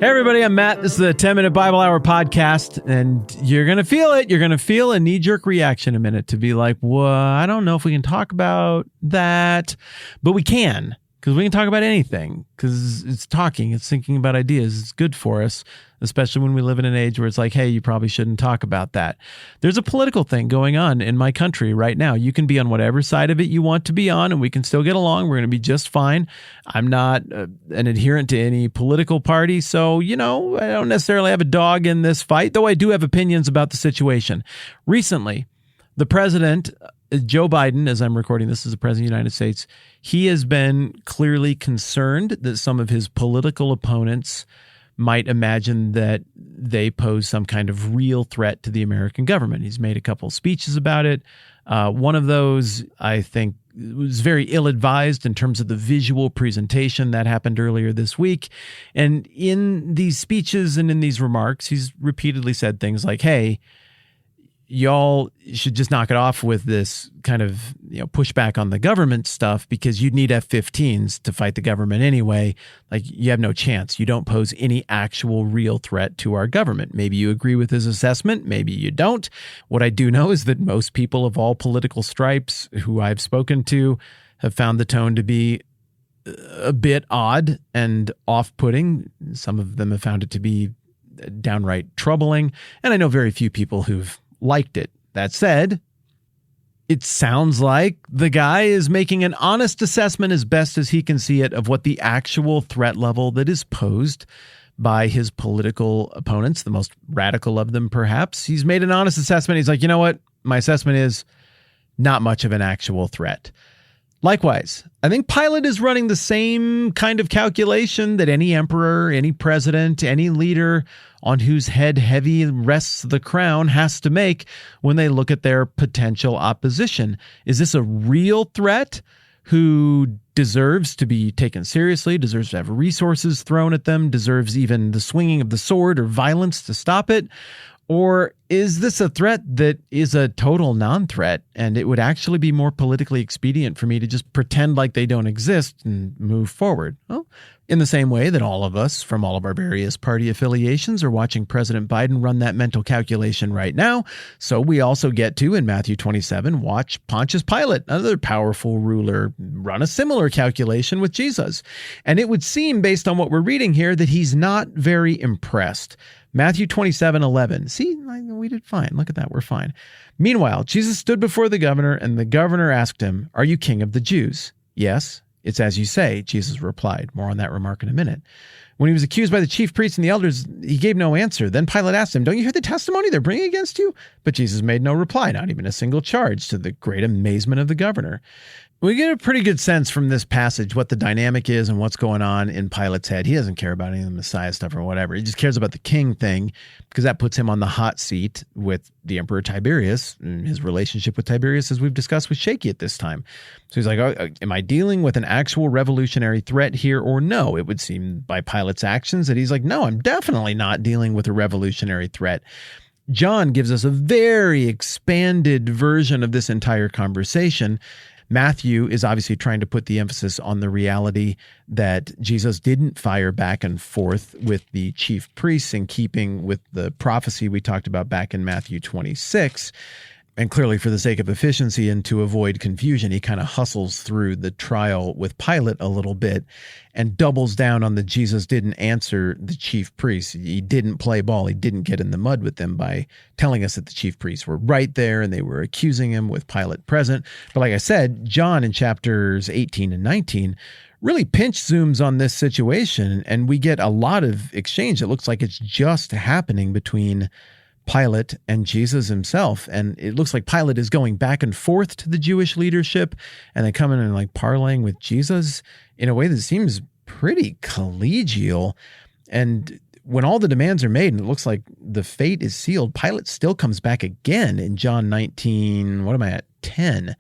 Hey everybody, I'm Matt. This is the 10-Minute Bible Hour podcast, and you're going to feel it. You're going to feel a knee-jerk reaction in a minute to be like, well, I don't know if we can talk about that, but we can, because we can talk about anything, because it's talking, it's thinking about ideas. It's good for us, especially when we live in an age where it's like, hey, you probably shouldn't talk about that. There's a political thing going on in my country right now. You can be on whatever side of it you want to be on, and we can still get along. We're going to be just fine. I'm not an adherent to any political party, so, I don't necessarily have a dog in this fight, though I do have opinions about the situation. Recently, the president, Joe Biden, as I'm recording this as the president of the United States, he has been clearly concerned that some of his political opponents might imagine that they pose some kind of real threat to the American government. He's made a couple speeches about it. One of those, I think, was very ill-advised in terms of the visual presentation that happened earlier this week. And in these speeches and in these remarks, he's repeatedly said things like, hey, y'all should just knock it off with this kind of pushback on the government stuff, because you'd need F-15s to fight the government anyway. Like, you have no chance. You don't pose any actual real threat to our government. Maybe you agree with his assessment. Maybe you don't. What I do know is that most people of all political stripes who I've spoken to have found the tone to be a bit odd and off-putting. Some of them have found it to be downright troubling. And I know very few people who've liked it. That said, it sounds like the guy is making an honest assessment as best as he can see it of what the actual threat level that is posed by his political opponents, the most radical of them perhaps. He's made an honest assessment. He's like, you know what? My assessment is not much of an actual threat. Likewise, I think Pilate is running the same kind of calculation that any emperor, any president, any leader on whose head heavy rests the crown has to make when they look at their potential opposition. Is this a real threat who deserves to be taken seriously, deserves to have resources thrown at them, deserves even the swinging of the sword or violence to stop it? Or is this a threat that is a total non-threat, and it would actually be more politically expedient for me to just pretend like they don't exist and move forward? Well, in the same way that all of us from all of our various party affiliations are watching President Biden run that mental calculation right now, so we also get to, in Matthew 27, watch Pontius Pilate, another powerful ruler, run a similar calculation with Jesus. And it would seem, based on what we're reading here, that he's not very impressed. Matthew 27:11. See, we did fine. Look at that. We're fine. Meanwhile, Jesus stood before the governor, and the governor asked him, "Are you king of the Jews?" "Yes, it's as you say," Jesus replied. More on that remark in a minute. When he was accused by the chief priests and the elders, he gave no answer. Then Pilate asked him, "Don't you hear the testimony they're bringing against you?" But Jesus made no reply, not even a single charge, to the great amazement of the governor. We get a pretty good sense from this passage what the dynamic is and what's going on in Pilate's head. He doesn't care about any of the Messiah stuff or whatever. He just cares about the king thing, because that puts him on the hot seat with the Emperor Tiberius. And his relationship with Tiberius, as we've discussed, was shaky at this time. So he's like, am I dealing with an actual revolutionary threat here or no? It would seem by Pilate's actions that he's like, no, I'm definitely not dealing with a revolutionary threat. John gives us a very expanded version of this entire conversation. Matthew is obviously trying to put the emphasis on the reality that Jesus didn't fire back and forth with the chief priests in keeping with the prophecy we talked about back in Matthew 26. And clearly, for the sake of efficiency and to avoid confusion, he kind of hustles through the trial with Pilate a little bit and doubles down on the Jesus didn't answer the chief priests. He didn't play ball. He didn't get in the mud with them by telling us that the chief priests were right there and they were accusing him with Pilate present. But like I said, John in chapters 18 and 19 really pinch zooms on this situation, and we get a lot of exchange. It looks like it's just happening between Pilate and Jesus himself. And it looks like Pilate is going back and forth to the Jewish leadership and then coming and like parlaying with Jesus in a way that seems pretty collegial. And when all the demands are made and it looks like the fate is sealed, Pilate still comes back again in John 19, 10.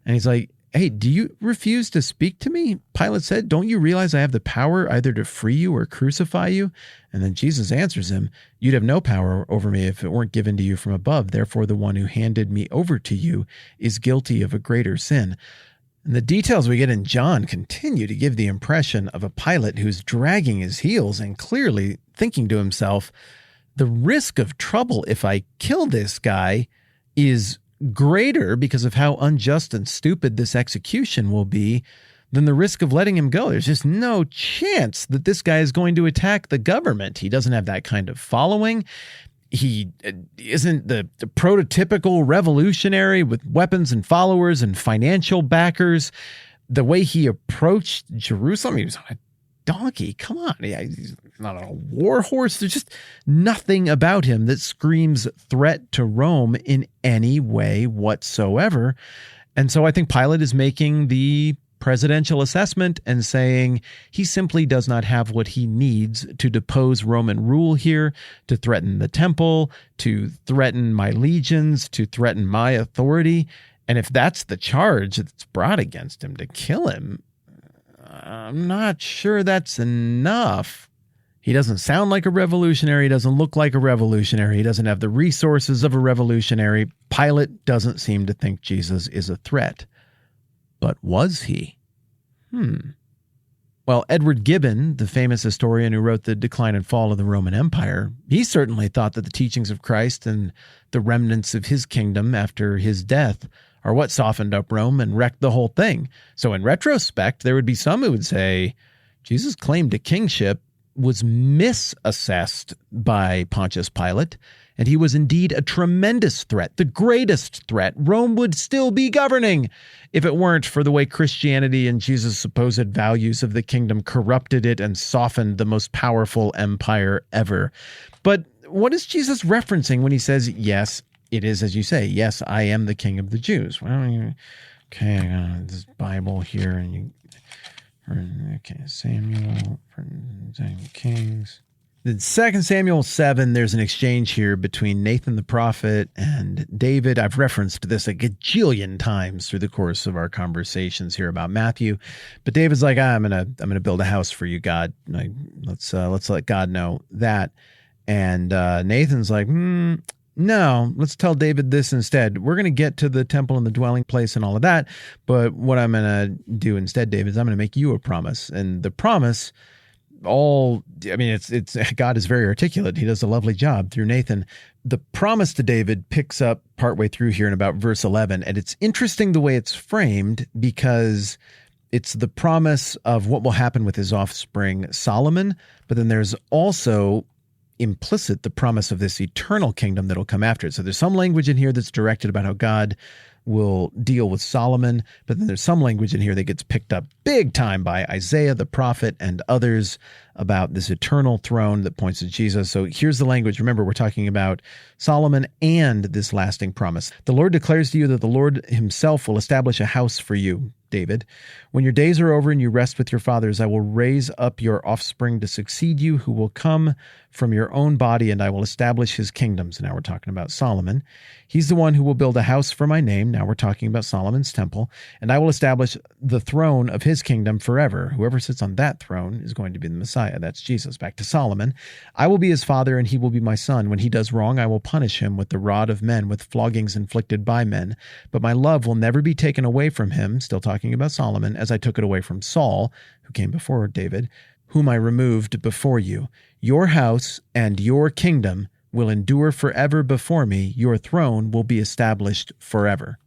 And he's like, "Hey, do you refuse to speak to me?" Pilate said, "Don't you realize I have the power either to free you or crucify you?" And then Jesus answers him, "You'd have no power over me if it weren't given to you from above. Therefore, the one who handed me over to you is guilty of a greater sin." And the details we get in John continue to give the impression of a Pilate who's dragging his heels and clearly thinking to himself, the risk of trouble if I kill this guy is greater because of how unjust and stupid this execution will be than the risk of letting him go. There's just no chance that this guy is going to attack the government. He doesn't have that kind of following. He isn't the prototypical revolutionary with weapons and followers and financial backers. The way he approached Jerusalem, he was on a donkey. Come on. He's not on a war horse. There's just nothing about him that screams threat to Rome in any way whatsoever. And so I think Pilate is making the presidential assessment and saying he simply does not have what he needs to depose Roman rule here, to threaten the temple, to threaten my legions, to threaten my authority. And if that's the charge that's brought against him, to kill him, I'm not sure that's enough. He doesn't sound like a revolutionary. He doesn't look like a revolutionary. He doesn't have the resources of a revolutionary. Pilate doesn't seem to think Jesus is a threat. But was he? Well, Edward Gibbon, the famous historian who wrote The Decline and Fall of the Roman Empire, he certainly thought that the teachings of Christ and the remnants of his kingdom after his death are what softened up Rome and wrecked the whole thing. So in retrospect, there would be some who would say Jesus' claim to kingship was misassessed by Pontius Pilate, and he was indeed a tremendous threat, the greatest threat. Rome would still be governing if it weren't for the way Christianity and Jesus' supposed values of the kingdom corrupted it and softened the most powerful empire ever. But what is Jesus referencing when he says, yes, it is as you say, yes, I am the king of the Jews? Well, okay, I got this Bible here, and Samuel, Kings. In 2 Samuel 7, there's an exchange here between Nathan the prophet and David. I've referenced this a gajillion times through the course of our conversations here about Matthew. But David's like, I'm gonna build a house for you, God. Like, let's let God know that. And Nathan's like, no, let's tell David this instead. We're going to get to the temple and the dwelling place and all of that. But what I'm going to do instead, David, is I'm going to make you a promise. And the promise, it's God is very articulate. He does a lovely job through Nathan. The promise to David picks up partway through here in about verse 11. And it's interesting the way it's framed because it's the promise of what will happen with his offspring, Solomon. But then there's also implicit the promise of this eternal kingdom that'll come after it. So there's some language in here that's directed about how God will deal with Solomon, but then there's some language in here that gets picked up big time by Isaiah the prophet and others about this eternal throne that points to Jesus. So here's the language. Remember, we're talking about Solomon and this lasting promise. The Lord declares to you that the Lord himself will establish a house for you, David. When your days are over and you rest with your fathers, I will raise up your offspring to succeed you, who will come from your own body, and I will establish his kingdoms. Now we're talking about Solomon. He's the one who will build a house for my name. Now we're talking about Solomon's temple. And I will establish the throne of his kingdom forever. Whoever sits on that throne is going to be the Messiah. That's Jesus. Back to Solomon. I will be his father, and he will be my son. When he does wrong, I will punish him with the rod of men, with floggings inflicted by men. But my love will never be taken away from him, still talking about Solomon, as I took it away from Saul, who came before David, whom I removed before you. Your house and your kingdom will endure forever before me. Your throne will be established forever.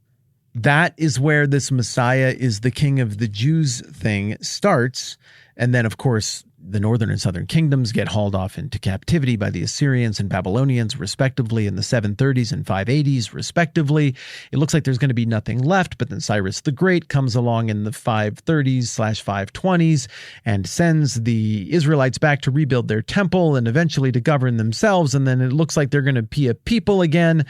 That is where this Messiah is the king of the Jews thing starts. And then, of course, the northern and southern kingdoms get hauled off into captivity by the Assyrians and Babylonians, respectively, in the 730s and 580s, respectively. It looks like there's going to be nothing left, but then Cyrus the Great comes along in the 530s/520s and sends the Israelites back to rebuild their temple and eventually to govern themselves. And then it looks like they're going to be a people again.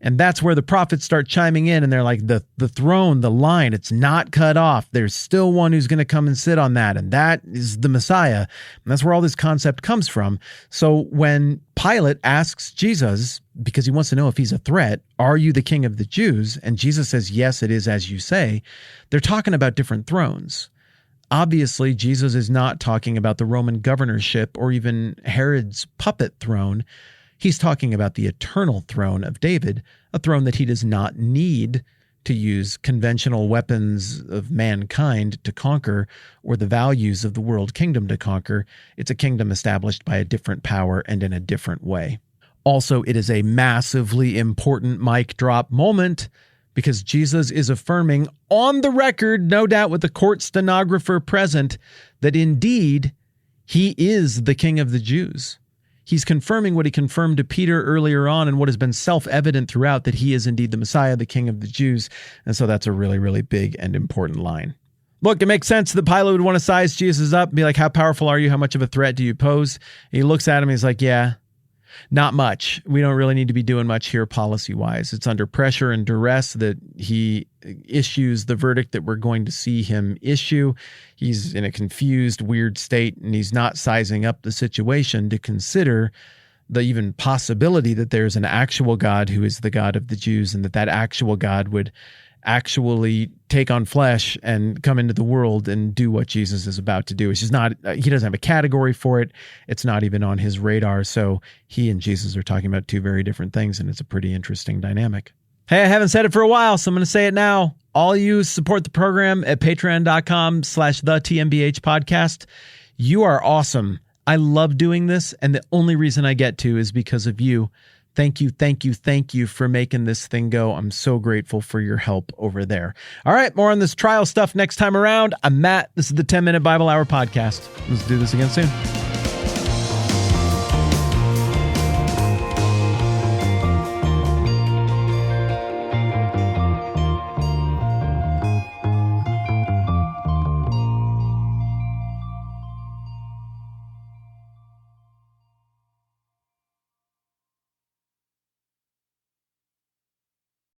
And that's where the prophets start chiming in, and they're like, the throne, the line, it's not cut off. There's still one who's going to come and sit on that, and that is the Messiah. And that's where all this concept comes from. So when Pilate asks Jesus, because he wants to know if he's a threat, are you the king of the Jews? And Jesus says, yes, it is as you say. They're talking about different thrones. Obviously, Jesus is not talking about the Roman governorship or even Herod's puppet throne. He's talking about the eternal throne of David, a throne that he does not need to use conventional weapons of mankind to conquer or the values of the world kingdom to conquer. It's a kingdom established by a different power and in a different way. Also, it is a massively important mic drop moment because Jesus is affirming on the record, no doubt with the court stenographer present, that indeed he is the King of the Jews. He's confirming what he confirmed to Peter earlier on and what has been self-evident throughout, that he is indeed the Messiah, the King of the Jews. And so that's a really, really big and important line. Look, it makes sense that Pilate would want to size Jesus up and be like, how powerful are you? How much of a threat do you pose? And he looks at him, he's like, yeah, not much. We don't really need to be doing much here policy-wise. It's under pressure and duress that he issues the verdict that we're going to see him issue. He's in a confused, weird state, and he's not sizing up the situation to consider the even possibility that there's an actual God who is the God of the Jews, and that actual God would actually take on flesh and come into the world and do what Jesus is about to do. It's just not, he doesn't have a category for it. It's not even on his radar. So he and Jesus are talking about two very different things, and it's a pretty interesting dynamic. Hey, I haven't said it for a while, so I'm going to say it now. All you support the program at patreon.com/the TMBH podcast. You are awesome. I love doing this, and the only reason I get to is because of you. Thank you, thank you, thank you for making this thing go. I'm so grateful for your help over there. All right, more on this trial stuff next time around. I'm Matt. This is the 10-Minute Bible Hour podcast. Let's do this again soon.